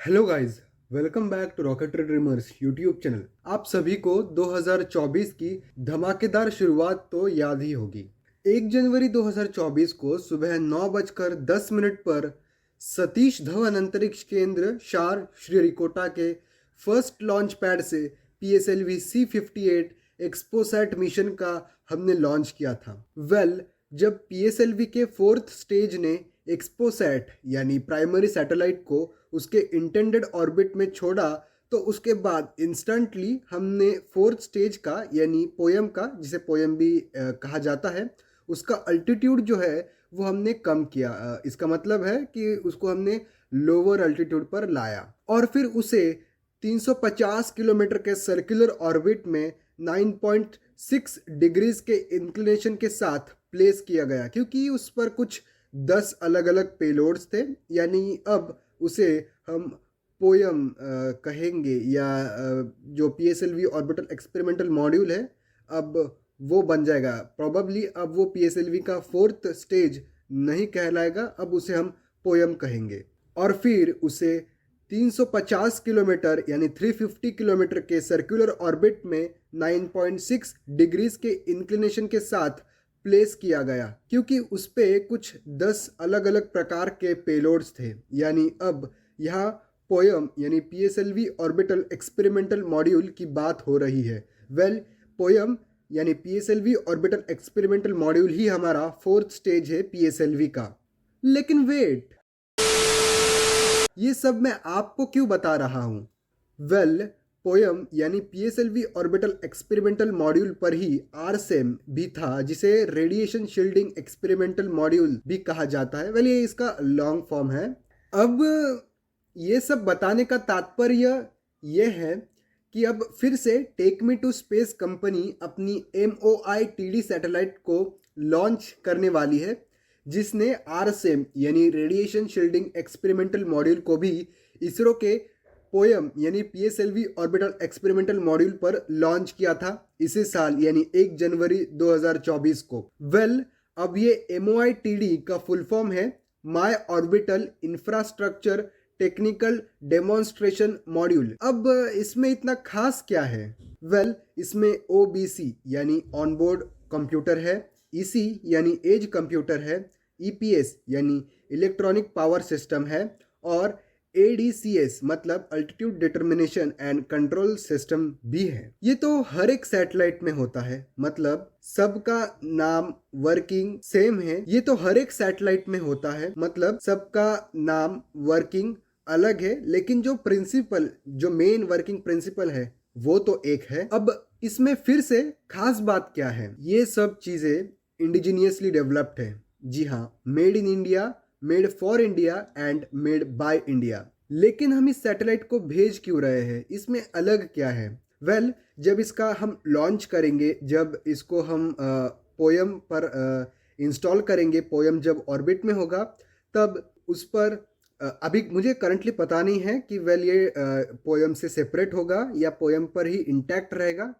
Hello guys, welcome back to Rocketry Dreamers YouTube channel. आप सभी को 2024 की धमाकेदार शुरुआत तो याद ही होगी। 1 जनवरी 2024 को सुबह 9:10 पर सतीश धवन अंतरिक्ष केंद्र शार श्रीहरिकोटा के फर्स्ट लॉन्च पैड से PSLV C58 एक्सपोसैट मिशन का हमने लॉन्च किया था। जब PSLV के फोर्थ स्टेज ने एक्सपोसैट यानी प्राइमरी सैटेलाइट को उसके इंटेंडेड ऑर्बिट में छोड़ा, तो उसके बाद इंस्टेंटली हमने फोर्थ स्टेज का यानी पोयम का, जिसे पोयम भी कहा जाता है, उसका अल्टीट्यूड जो है वो हमने कम किया। इसका मतलब है कि उसको हमने लोअर अल्टीट्यूड पर लाया और फिर उसे 350 किलोमीटर के सर्कुलर ऑर्बिट में 9.6 डिग्रीज के इंक्लिनेशन के साथ प्लेस किया गया, क्योंकि उस पर कुछ 10 अलग अलग पेलोड्स थे। यानी अब उसे हम पोयम कहेंगे, या जो PSLV ऑर्बिटल एक्सपेरिमेंटल मॉड्यूल है अब वो बन जाएगा। प्रोबेबली अब वो PSLV का फोर्थ स्टेज नहीं कहलाएगा, अब उसे हम पोयम कहेंगे। और फिर उसे 350 किलोमीटर यानी 350 किलोमीटर के सर्कुलर ऑर्बिट में 9.6 डिग्रीज के इंक्लिनेशन के साथ प्लेस किया गया, क्योंकि उस पे कुछ 10 अलग अलग प्रकार के पेलोड्स थे। यानी अब यहाँ पोयम यानी PSLV ऑर्बिटल एक्सपेरिमेंटल मॉड्यूल की बात हो रही है। पोयम यानी PSLV ऑर्बिटल एक्सपेरिमेंटल मॉड्यूल ही हमारा फोर्थ स्टेज है PSLV का। लेकिन वेट, ये सब मैं आपको क्यों बता रहा हूँ? पोयम यानी PSLV ऑर्बिटल एक्सपेरिमेंटल मॉड्यूल पर ही RSEM भी था, जिसे रेडिएशन शील्डिंग एक्सपेरिमेंटल मॉड्यूल भी कहा जाता है। ये इसका लॉन्ग फॉर्म है। अब ये सब बताने का तात्पर्य ये है कि अब फिर से take me to space company अपनी MOITD सैटेलाइट को लॉन्च करने वाली है, जिसने RSEM यानी रेडिएशन शील्डिंग एक्सपेरिमेंटल मॉड्यूल को भी इसरो के पोयम यानी PSLV ऑर्बिटल एक्सपेरिमेंटल मॉड्यूल पर लॉन्च किया था इसी साल यानी 1 जनवरी 2024 को। अब ये MOITD का फुल फॉर्म है my orbital infrastructure technical demonstration module. अब इसमें इतना खास क्या है? इसमें OBC यानी ऑनबोर्ड कंप्यूटर है, EC यानी एज कंप्यूटर है, EPS यानी इलेक्ट्रॉनिक पावर सिस्टम है, और ADCS मतलब altitude determination and control system भी है। ये तो हर एक सैटेलाइट में होता है, मतलब सबका नाम वर्किंग सेम है। ये तो हर एक सैटेलाइट में होता है, मतलब सबका नाम वर्किंग अलग है, लेकिन जो प्रिंसिपल, जो मेन वर्किंग प्रिंसिपल है वो तो एक है। अब इसमें फिर से खास बात क्या है? ये सब चीजें इंडिजीनियसली डेवलप्ड है। जी हाँ, made in India, made for India and made by India. लेकिन हम इस सैटेलाइट को भेज क्यों रहे हैं? इसमें अलग क्या है? जब इसका हम लॉन्च करेंगे, जब इसको हम पोयम पर इंस्टॉल करेंगे, पोयम जब ऑर्बिट में होगा, तब उस पर अभी मुझे करंटली पता नहीं है कि ये पोयम से सेपरेट होगा या पोयम पर ही इंटैक्ट रहेगा।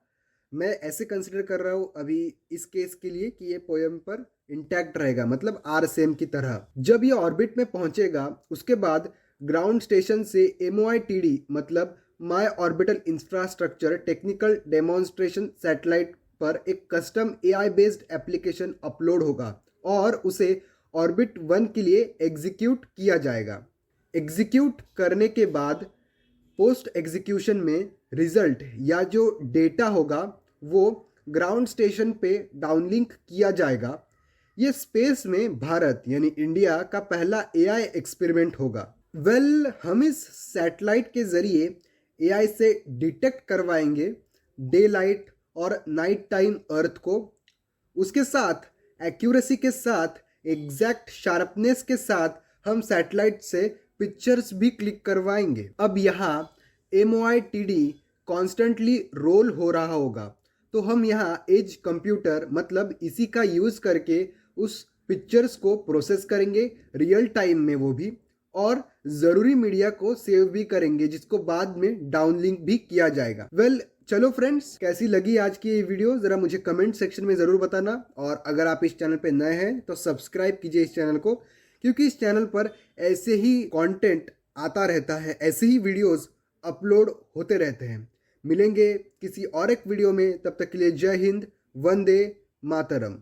मैं ऐसे कंसिडर कर रहा हूँ अभी इस केस के लिए कि ये पोयम पर इंटैक्ट रहेगा, मतलब RSEM की तरह। जब ये ऑर्बिट में पहुंचेगा, उसके बाद ग्राउंड स्टेशन से MOITD मतलब my orbital infrastructure technical demonstration satellite पर एक custom AI based application upload होगा और उसे ऑर्बिट 1 के लिए एग्जीक्यूट किया जाएगा। एग्जीक्यूट करने के बाद पोस्ट एग्जीक्यूशन में रिजल्ट या जो डेटा होगा वो ग्राउंड स्टेशन पे डाउनलिंक किया जाएगा। ये स्पेस में भारत यानी इंडिया का पहला AI एक्सपेरिमेंट होगा। हम इस सैटेलाइट के जरिए AI से डिटेक्ट करवाएंगे डे लाइट और नाइट टाइम अर्थ को। उसके साथ एक्यूरेसी के साथ, एग्जैक्ट शार्पनेस के साथ हम सैटेलाइट से पिक्चर्स भी क्लिक करवाएंगे। अब यहाँ MOITD कॉन्स्टेंटली रोल हो रहा होगा, तो हम यहाँ एज कंप्यूटर मतलब इसी का यूज़ करके उस पिक्चर्स को प्रोसेस करेंगे रियल टाइम में वो भी, और ज़रूरी मीडिया को सेव भी करेंगे, जिसको बाद में डाउनलिंक भी किया जाएगा। चलो फ्रेंड्स, कैसी लगी आज की ये वीडियो ज़रा मुझे कमेंट सेक्शन में ज़रूर बताना। और अगर आप इस चैनल पे नए हैं तो सब्सक्राइब कीजिए इस चैनल को, क्योंकि इस चैनल पर ऐसे ही कंटेंट आता रहता है, ऐसे ही वीडियोस अपलोड होते रहते हैं। मिलेंगे किसी और एक वीडियो में, तब तक के लिए जय हिंद, वंदे मातरम।